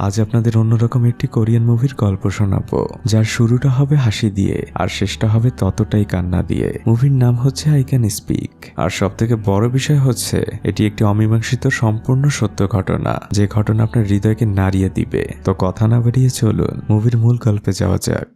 আজ আপনাদের অন্যরকম একটি কোরিয়ান মুভির গল্প শোনাবো, যার শুরুটা হবে হাসি দিয়ে আর শেষটা হবে ততটাই কান্না দিয়ে। মুভির নাম হচ্ছে আই ক্যান স্পিক। আর সব থেকে বড় বিষয় হচ্ছে এটি একটি অমীমাংসিত সম্পূর্ণ সত্য ঘটনা, যে ঘটনা আপনার হৃদয়কে নাড়িয়ে দিবে। তো কথা না বাড়িয়ে চলুন মুভির মূল গল্পে যাওয়া যাক।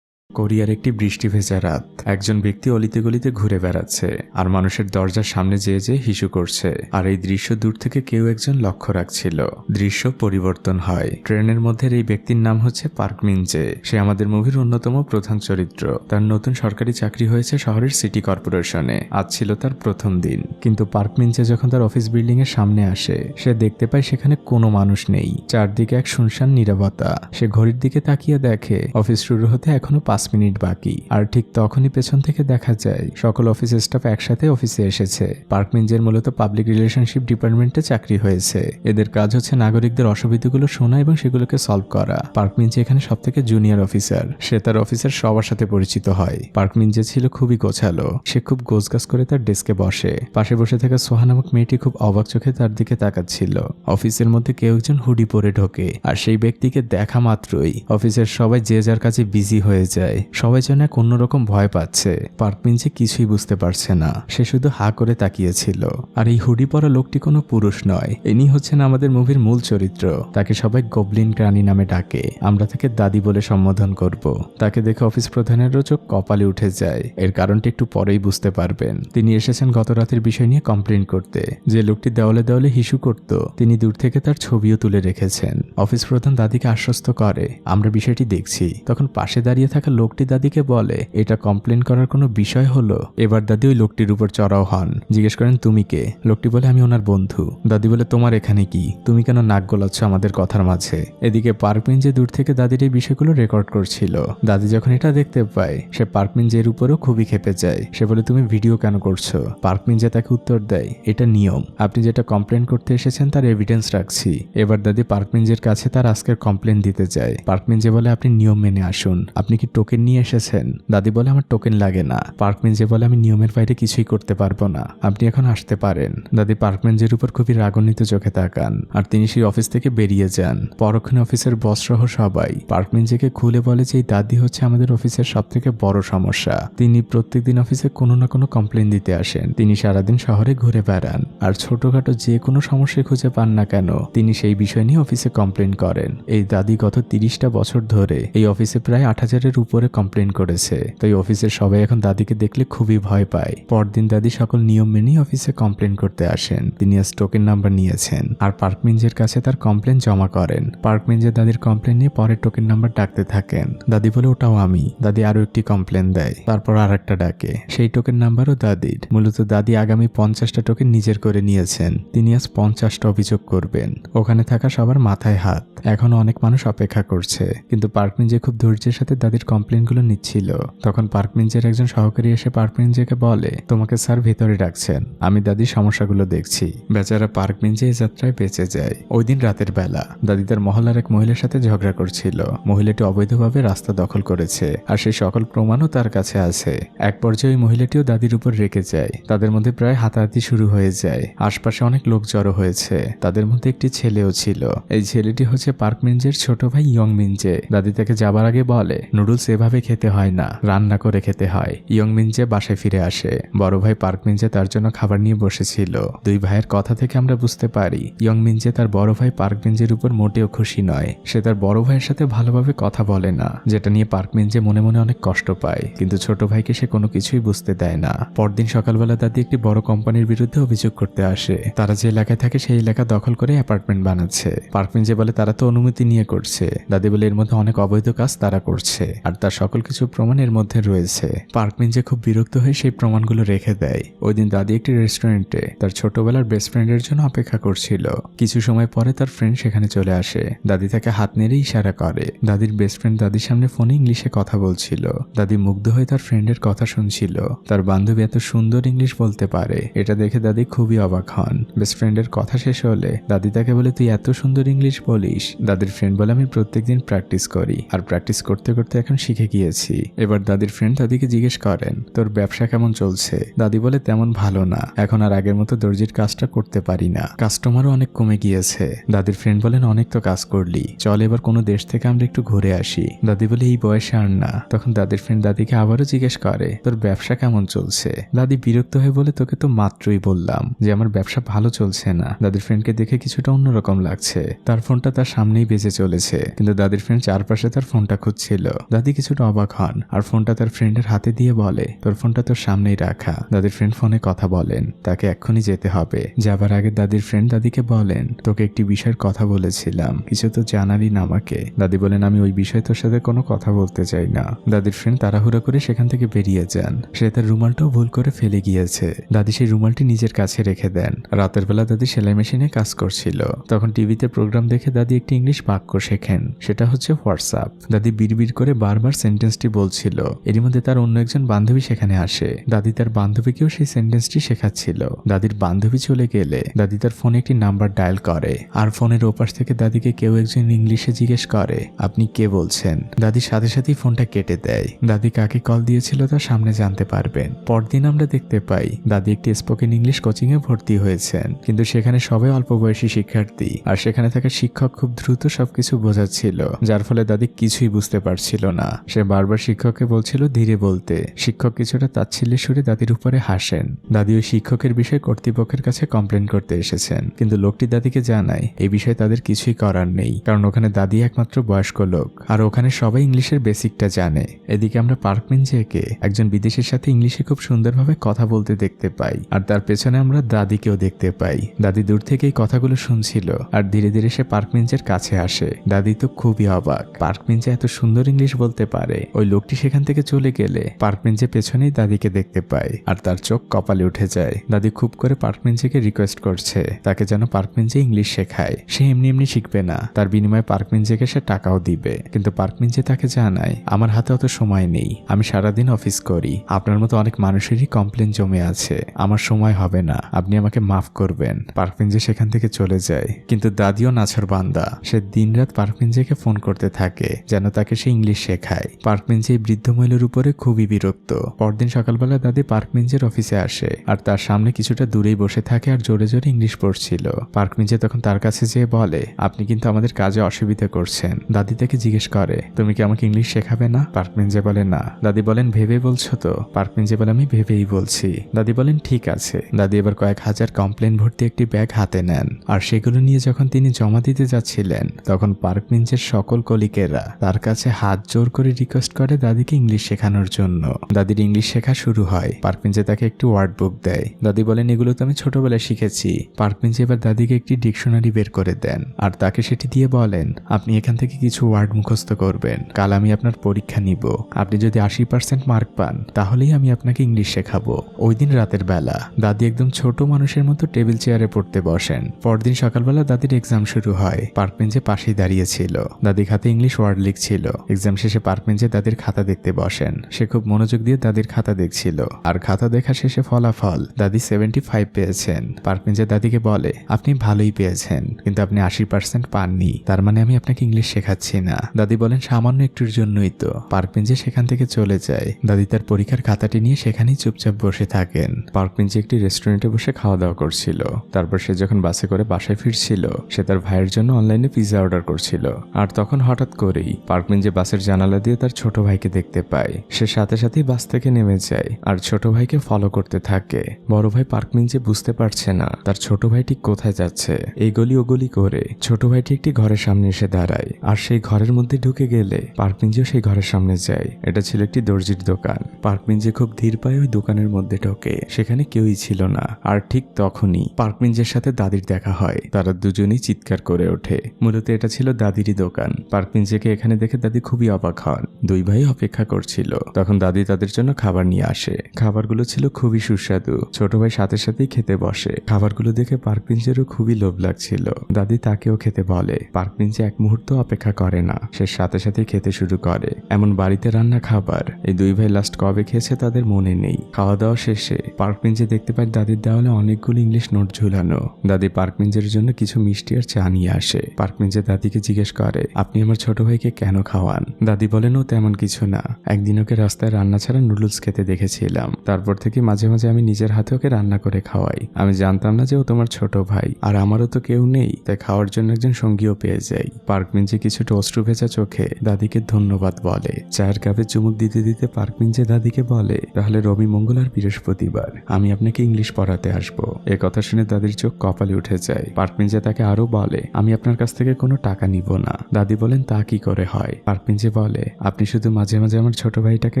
কোরিয়ার একটি বৃষ্টি ভেজা রাত। একজন ব্যক্তি অলিতে গলিতে ঘুরে বেড়াচ্ছে আর মানুষের দরজার সামনে যেয়ে যেয়ে হিসু করছে। আর এই দৃশ্য দূর থেকে কেউ একজন লক্ষ্য রাখছিল। দৃশ্য পরিবর্তন হয়। ট্রেনের মধ্যে এই ব্যক্তির নাম হচ্ছে পার্ক মিন জে। সে আমাদের মুভির অন্যতম প্রধান চরিত্র। তার নতুন সরকারি চাকরি হয়েছে শহরের সিটি কর্পোরেশনে। আজ ছিল তার প্রথম দিন। কিন্তু পার্ক মিন জে যখন তার অফিস বিল্ডিং এর সামনে আসে, সে দেখতে পায় সেখানে কোনো মানুষ নেই। চারদিকে এক শুনশান নীরবতা। সে ঘড়ির দিকে তাকিয়ে দেখে অফিস শুরু হতে এখনো 5 মিনিট বাকি। আর ঠিক তখনই পেছন থেকে দেখা যায় সকল অফিস স্টাফ একসাথে অফিসে এসেছে। পার্ক মিন জের মূলত পাবলিক রিলেশনশিপ ডিপার্টমেন্টে চাকরি হয়েছে। এদের কাজ হচ্ছে নাগরিকদের অসুবিধাগুলো শোনা এবং সেগুলোকে সলভ করা। পার্ক মিন জে এখানে সব থেকে জুনিয়র অফিসার। সে তার অফিসের সবার সাথে পরিচিত হয়। পার্ক মিন জে ছিল খুবই গোছালো। সে খুব গোছগাছ করে তার ডেস্কে বসে। পাশে বসে থাকা সোহা নামক মেয়েটি খুব অবাক চোখে তার দিকে তাকাচ্ছিল। অফিসের মধ্যে কেউ একজন হুডি পরে ঢোকে আর সেই ব্যক্তিকে দেখা মাত্রই অফিসের সবাই যে যার কাছে বিজি হয়ে যায়। সবাই যেন এক অন্যরকম ভয় পাচ্ছে। পার্ক মিন জে কিছুই বুঝতে পারছে না। সে শুধু হা করে তাকিয়েছিল। আর এই হুডি পরা লোকটি কোনো পুরুষ নয়। ইনি হচ্ছেন আমাদের মুভির মূল চরিত্র। তাকে সবাই গবলিন রানী নামে ডাকে। আমরা তাকে দাদি বলে সম্বোধন করব। তাকে দেখে অফিস প্রধানেরও চোখ কপালে উঠে যায়। এর কারণটি একটু পরেই বুঝতে পারবেন। তিনি এসেছেন গত রাতের বিষয় নিয়ে কমপ্লেন করতে। যে লোকটি দেওয়ালে দেওয়ালে হিসু করত, তিনি দূর থেকে তার ছবিও তুলে রেখেছেন। অফিস প্রধান দাদিকে আশ্বস্ত করে, আমরা বিষয়টি দেখছি। তখন পাশে দাঁড়িয়ে থাকা লোকটি দাদিকে বলে, এটা কমপ্লেন করার কোনো বিষয় হলো? এবার দাদি ওই লোকটির উপর চড়াও হন। জিজ্ঞেস করেন, তুমি কে? লোকটি বলে, আমি ওনার বন্ধু। দাদি বলে, তোমার এখানে কি? তুমি কেন নাক গলাচ্ছ আমাদের কথার মাঝে? এদিকে পার্ক মিন জে দূর থেকে দাদির এই বিষয়গুলো রেকর্ড করছিল। দাদি যখন এটা দেখতে পায়, সে পার্ক মিন জের উপরেও খুবই ক্ষেপে যায়। সে বলে, তুমি ভিডিও কেন করছো? পার্ক মিন জে তাকে উত্তর দেয়, এটা নিয়ম। আপনি যেটা কমপ্লেন করতে এসেছেন তার এভিডেন্স রাখছি। এবার দাদি পার্ক মিন জের কাছে তার আজকের কমপ্লেন দিতে যায়। পার্ক মিন জে বলে, আপনি নিয়ম মেনে আসুন। আপনি কি টোকেন নিয়ে এসেছেন? দাদি বলে, আমার টোকেন লাগে না। পার্ক মিন জে বলে, আমি নিয়মের বাইরে কিছুই করতে পারবো না। আপনি এখন আসতে পারেন। দাদি পার্ক মিন জের উপর খুবই রাগান্বিত চোখে তাকান আর তিনি সেই অফিস থেকে বেরিয়ে যান। পরক্ষণে অফিসের বস সহ সবাই পার্ক মিন জেকে খুলে বলে যে এই দাদি হচ্ছে আমাদের অফিসের সব থেকে বড় সমস্যা। তিনি প্রত্যেকদিন অফিসে কোনো না কোনো কমপ্লেন দিতে আসেন। তিনি সারাদিন শহরে ঘুরে বেড়ান আর ছোটখাটো যে কোনো সমস্যা খুঁজে পান না কেন, তিনি সেই বিষয় নিয়ে অফিসে কমপ্লেন করেন। এই দাদি গত 30টা বছর ধরে এই অফিসে প্রায় 8000-এর উপরে কমপ্লেন করেছে। তাই অফিসের সবাই এখন দাদিকে দেখলে খুবই ভয় পায়। পরদিন দাদি সকল নিয়ম মেনেই অফিসে কমপ্লেন করতে আসেন। তিনি আজ টোকেন নাম্বার নিয়েছেন আর পার্ক মিন জের কাছে তার কমপ্লেন জমা করেন। পার্ক মিন জে দাদির কমপ্লেন নিয়ে পরে টোকেন নাম্বার ডাকতে থাকেন। দাদি বলে, ওটাও আমি। দাদি আরো একটি কমপ্লেন দেয়। তারপর আর একটা ডাকে। সেই টোকেন নাম্বারও দাদির। মূলত দাদি আগামী 50টা টোকেন নিজের করে নিয়েছেন। তিনি আজ 50টা অভিযোগ করবেন। ওখানে থাকা সবার মাথায় হাত। এখনো অনেক মানুষ অপেক্ষা করছে। কিন্তু পার্ক মিন জে খুব ধৈর্যের সাথে দাদির কমপ্লেনগুলো নিচ্ছিল। তখন পার্ক মিন জের একজন সহকারী এসে পার্ক মিন জেকে বলে, তোমাকে স্যার ভেতরে ডাকছেন। আমি দাদির সমস্যাগুলো দেখছি। বেচারা পার্ক মিন জে এই যাত্রায় বেঁচে যায়। ওই দিন রাতের বেলা দাদি তার মহল্লার এক মহিলার সাথে ঝগড়া করছিল। মহিলাটি অবৈধভাবে রাস্তা দখল করেছে আর সেই সকল প্রমাণও তার কাছে আছে। এক পর্যায়ে ওই মহিলাটিও দাদির উপর রেগে যায়। তাদের মধ্যে প্রায় হাতাহাতি শুরু হয়ে যায়। আশপাশে অনেক লোক জড়ো হয়েছে। তাদের মধ্যে একটি ছেলেও ছিল। এই ছেলেটি হচ্ছে পার্ক মিন জের ছোট ভাই ইয়ং মিন জে। দাদি তাকে যাবার আগে বলে, নুডলস এভাবে খেতে হয় না, রান্না করে খেতে হয়। ইয়ং মিন জে বাসায় ফিরে আসে। বড় ভাই পার্ক মিন জে তার জন্য খাবার নিয়ে বসেছিল। দুই ভাইয়ের কথা থেকে আমরা বুঝতে পারি ইয়ং মিন জে তার বড় ভাই পার্ক মিন জের উপর মোটেও খুশি নয়। সে তার বড় ভাইয়ের সাথে ভালোভাবে কথা বলে না, যেটা নিয়ে পার্ক মিন জে মনে মনে অনেক কষ্ট পায়। কিন্তু ছোট ভাইকে সে কোনো কিছুই বুঝতে দেয় না। পরদিন সকালবেলা দাদি একটি বড় কোম্পানির বিরুদ্ধে অভিযোগ করতে আসে। তারা যে এলাকায় থাকে সেই এলাকা দখল করে অ্যাপার্টমেন্ট বানাচ্ছে। পার্ক মিন জে বলে, তারা তো অনুমতি নিয়ে করছে। দাদি বলে, এর মধ্যে অনেক অবৈধ কাজ তারা করছে আর তার সকল কিছু প্রমাণ এর মধ্যে রয়েছে। পার্ক মিন জে খুব বিরক্ত হয়ে সেই প্রমাণগুলো রেখে দেয়। ওই দিন দাদি একটি রেস্টুরেন্টে তার ছোটবেলার বেস্ট ফ্রেন্ডের জন্য অপেক্ষা করছিল। কিছু সময় পরে তার ফ্রেন্ড সেখানে চলে আসে। দাদি তাকে হাত নেড়ে ইশারা করে। দাদির বেস্ট ফ্রেন্ড দাদির সামনে ফোনে ইংলিশে কথা বলছিল। দাদি মুগ্ধ হয়ে তার ফ্রেন্ডের কথা শুনছিল। তার বান্ধবী এত সুন্দর ইংলিশ বলতে পারে, এটা দেখে দাদি খুবই অবাক হন। বেস্ট ফ্রেন্ডের কথা শেষ হলে দাদি তাকে বলে, তুই এত সুন্দর ইংলিশ বলিস? দাদির ফ্রেন্ড বলে, আমি প্রত্যেকদিন প্র্যাকটিস করি আর প্র্যাকটিস করতে করতে এখন শিখে শিখে গিয়েছি। এবার দাদির ফ্রেন্ড দাদিকে জিজ্ঞেস করেন, তোর ব্যবসা কেমন চলছে? দাদি বলে, তেমন ভালো না, এখন আর আগের মতো দর্জির কাজটা করতে পারি না, কাস্টমারও অনেক কমে গিয়েছে। দাদির ফ্রেন্ড বলেন, অনেক তো কাজ করলি, চল এবার কোনো দেশ থেকে আমরা একটু ঘুরে আসি। দাদি বলে, এই বয়সে আর না। তখন দাদির ফ্রেন্ড দাদিকে আবারও জিজ্ঞেস করে, তোর ব্যবসা কেমন চলছে? দাদি বিরক্ত হয়ে বলে, তোকে তো মাত্রই বললাম যে আমার ব্যবসা ভালো চলছে না। দাদির ফ্রেন্ডকে দেখে কিছুটা অন্যরকম লাগছে। তার ফোনটা তার সামনেই বেজে চলেছে, কিন্তু দাদির ফ্রেন্ড চারপাশে তার ফোনটা খুঁজছিল। দাদি কিছুটা অবাক হন আর ফোনটা তার ফ্রেন্ডের হাতে দিয়ে বলে, তোর ফোনটা তোর সামনেই রাখা। দাদির ফ্রেন্ড ফোনে কথা বলেন, তাকে এক্ষুনি যেতে হবে। যাবার আগে দাদির ফ্রেন্ড দাদিকে বলেন, তোকে একটি বিষয়ের কথা বলেছিলাম, কিছু তো জানালি না আমাকে। দাদি বলেন, আমি ওই বিষয়ে তোর সাথে কোনো কথা বলতে চাই না। দাদির ফ্রেন্ড তাড়াহুড়ো করে সেখান থেকে বেরিয়ে যান। সে তার রুমালটাও ভুল করে ফেলে গিয়েছে। দাদি সেই রুমালটি নিজের কাছে রেখে দেন। রাতের বেলা দাদি সেলাই মেশিনে কাজ করছিল। তখন টিভিতে প্রোগ্রাম দেখে দাদি একটি ইংলিশ বাক্য শেখেন, সেটা হচ্ছে হোয়াটসঅ্যাপ। দাদি বিড়বিড় করে বারবার সেন্টেন্সটি বলছিল। এরই মধ্যে তার অন্য একজন বান্ধবী সেখানে আসে। দাদি তার বান্ধবীকেও সেই সেন্টেন্সটি শেখাচ্ছিল। দাদির বান্ধবী চলে গেলে দাদি তার ফোনে একটি নাম্বার ডায়াল করে, আর ফোনের ওপাশ থেকে দাদিকে কেউ একজন ইংলিশে জিজ্ঞেস করে, আপনি কে বলছেন? দাদির সাথে সাথেই ফোনটা কেটে দেয়। দাদি কাকে কল দিয়েছিল তা সামনে জানতে পারবেন। পরদিন আমরা দেখতে পাই দাদি একটি স্পোকেন ইংলিশ কোচিং এ ভর্তি হয়েছেন, কিন্তু সেখানে সবাই অল্প বয়সী শিক্ষার্থী, আর সেখানে থাকা শিক্ষক খুব দ্রুত সবকিছু বোঝাচ্ছিল, যার ফলে দাদি কিছুই বুঝতে পারছিল না। সে বারবার শিক্ষককে বলছিল ধীরে বলতে। শিক্ষক কিছুটা তাচ্ছিল্যের সুরে দাদির উপরে হাসেন। দাদি ওই শিক্ষকের বিষয়ে কর্তৃপক্ষের কাছে কমপ্লেন করতে এসেছেন, কিন্তু লোকটি দাদিকে জানায় এই বিষয়ে তাদের কিছুই করার নেই, কারণ ওখানে দাদি একমাত্র বয়স্ক লোক, আর ওখানে সবাই ইংলিশের বেসিকটা জানে। এদিকে আমরা পার্কমিনজেকে একজন বিদেশির সাথে ইংলিশে খুব সুন্দরভাবে কথা বলতে দেখতে পাই, আর তার পেছনে আমরা দাদিকেও দেখতে পাই। দাদি দূর থেকেই কথাগুলো শুনছিল, আর ধীরে ধীরে সে পার্কমিনজের কাছে আসে। দাদি তো খুবই অবাক, পার্কমিনজে এত সুন্দর ইংলিশ বলতে পারে। ওই লোকটি সেখান থেকে চলে গেলে পার্কমিনজে পেছনেই দাদিকে দেখতে পায়, আর তার চোখ কপালে উঠে যায়। দাদি খুব করে পার্কমিনজেকে রিকোয়েস্ট করছে তাকে যেন পার্কমিনজে ইংলিশ শেখায়। সে এমনি এমনি শিখবে না, তার বিনিময়ে পার্কমিনজেকে সে টাকাও দিবে। কিন্তু পার্কমিনজে তাকে জানায়, আমার হাতে অত সময় নেই, আমি সারাদিন অফিস করি, আপনার মতো অনেক মানুষেরই কমপ্লেন জমে আছে, আমার সময় হবে না, আপনি আমাকে মাফ করবেন। পার্কমিনজে সেখান থেকে চলে যায়। কিন্তু দাদিও নাছর বান্দা, সে দিনরাত পার্কমিনজেকে ফোন করতে থাকে যেন তাকে সে ইংলিশ শেখায়। পার্কমিনজে এই বৃদ্ধ মহিলার উপরে খুবই বিরক্ত। পরদিন সকালবেলা দাদি পার্কমিনজের অফিসে আসে, আর তার সামনে কিছুটা দূরেই বসে থাকে আর জোরে জোরে ইংলিশ পড়ছিল। পার্কমিনজে তখন তার কাছে যেয়ে বলে, আপনি কিন্তু আমাদের কাজে অসুবিধা করছেন। দাদি তাকে জিজ্ঞেস করে, তুমি কি আমাকে ইংলিশ শেখাবে না? পার্কমিনজে বলে, না। দাদি বলেন, ভেবে বলছো তো? পার্কমিনজে বলে, আমি ভেবেই বলছি। দাদি বলেন, ঠিক আছে। দাদি এবার কয়েক হাজার কমপ্লেন ভর্তি একটি ব্যাগ হাতে নেন, আর সেগুলো নিয়ে যখন তিনি জমা দিতে যাচ্ছিলেন তখন পার্কমিনজের সকল কলিগেরা তার কাছে হাত জোর করে রিকোয়েস্ট করে দাদিকে ইংলিশ শেখানোর জন্য। দাদির ইংলিশ শেখা শুরু হয়। পার্কমিনজে তাকে একটি ওয়ার্ড বুক দেয়। দাদি বলেন, এগুলো তো আমি ছোটবেলায় শিখেছি। পার্কমিনজে এবার দাদিকে একটি ডিকশনারি বের করে দেন, আর তাকে সেটি দিয়ে বলেন, আপনি এখান থেকে কিছু ওয়ার্ড মুখস্থ করবেন, কাল আমি আপনার পরীক্ষা নিব, আপনি যদি 80% মার্ক পান তাহলেই আমি আপনাকে ইংলিশ শেখাবো। ওই দিন রাতের বেলা দাদি একদম ছোট মানুষের মতো টেবিল চেয়ারে পড়তে বসেন। পরদিন সকালবেলা দাদির এক্সাম শুরু হয়। পার্কমিনজে পাশেই দাঁড়িয়েছিল। দাদি খাতে ইংলিশ ওয়ার্ড লিখছিল। এক্সাম শেষে পার্কমিনজে দাদির খাতা দেখতে বসেন। সে খুব মনোযোগ দিয়ে দাদির খাতা দেখছিল, আর খাতা দেখা শেষে ফলাফল দাদি 75 পেয়েছেন। পার্কমিনজে দাদিকে বলে, আপনি ভালোই পেয়েছেন, কিন্তু আপনি 80% পাননি, তার মানে আমি আপনাকে ইংলিশ শেখাচ্ছি না। দাদি বলেন, সামান্য একটুর জন্যই তো। পার্কমিনজে সেখান থেকে চলে যায়। দাদি তার পরীক্ষার খাতাটি নিয়ে সেখানেই চুপচাপ বসে থাকেন। পার্কমিনজে একটি রেস্টুরেন্টে বসে খাওয়া দাওয়া করছিল। তারপর সে যখন বাসে করে বাসায় ফিরছিল, সে তার ভাইয়ের জন্য অনলাইনে পিৎজা অর্ডার করছিল। আর তখন হঠাৎ করেই পার্কমিনজে বাসের জানালা দিয়ে তার ছোট ভাইকে দেখতে পায়। সে সাথে সাথেই বাস থেকে নেমে যায় আর ছোট ভাইকে ফলো করতে থাকে। বড় ভাই পার্কমিনজে বুঝতে পারছে না তার ছোট ভাই ঠিক কোথায় যাচ্ছে। এই গলি ও গলি করে ছোট ভাইটি একটি ঘরের সামনে এসে দাঁড়ায়, আর সেই ঘরের মধ্যে ঢুকে গেলে পার্কমিনজেও সেই ঘরের সামনে যায়। এটা ছিল একটি দর্জির দোকান। পার্কমিনজে খুব ধীর পায়ে ওই দোকানের মধ্যে ঢোকে। সেখানে কেউই ছিল না। আর ঠিক তখনই পার্কমিনজের সাথে দাদির দেখা হয়। তারা দুজনেই চিৎকার করে ওঠে। মূলত এটা ছিল দাদিরই দোকান। পার্কমিনজেকে এখানে দেখে দাদি খুবই অবাক হন। দুই ভাই অপেক্ষা করছিল। তখন দাদি তাদের জন্য খাবার নিয়ে আসে। খাবারগুলো ছিল খুবই সুস্বাদু। ছোট ভাই সাথে সাথেই খেতে বসে। খাবারগুলো দেখে পার্কমিনজেরও খুবই লোভ লাগছিল। দাদি তাকেও খেতে বলে। পার্কমিনজে এক মুহূর্ত অপেক্ষা করে না, সে সাথে সাথে খেতে শুরু করে। এমন বাড়িতে রান্না খাবার এই দুই ভাই লাস্ট কবে খেয়েছে তাদের মনে নেই। খাওয়া দাওয়া শেষে পার্কমিনজে দেখতে পায় দাদির দেওয়ালে অনেকগুলো ইংলিশ নোট ঝুলানো। দাদি পার্কমিনজের জন্য কিছু মিষ্টি আর চা নিয়ে আসে। পার্কমিনজে দাদিকে জিজ্ঞেস করে, আপনি আমার ছোট ভাইকে কেন খাওয়ান? দাদি বলে, বলেন ও তেমন কিছু না, একদিন ওকে রাস্তায় রান্না ছাড়া নুডলস খেতে দেখেছিলাম। তারপর থেকে মাঝে মাঝে আমি নিজের হাতে ওকে রান্না করে খাওয়াই। আমি জানতাম না যে ও তোমার ছোট ভাই, আর আমারও তো কেউ নেই, তাই খাওয়ার জন্য একজন সঙ্গীও পেয়ে যাই। পার্কমিঞ্জে কিছুটা অশ্রু ভেজা চোখে দাদিকে ধন্যবাদ বলে। চায়ের কাপে চুমুক দিতে দিতে পার্কমিঞ্জে দাদিকে বলে, তাহলে রবি, মঙ্গল আর বৃহস্পতিবার আমি আপনাকে ইংলিশ পড়াতে আসবো। এ কথা শুনে দাদির চোখ কপালে উঠে যায়। পার্কমিঞ্জে তাকে আরো বলে, আমি আপনার কাছ থেকে কোনো টাকা নিব না। দাদি বলেন, তা কি করে হয়? পার্কমিঞ্জে বলে, আপনি শুধু মাঝে মাঝে আমার ছোট ভাইটাকে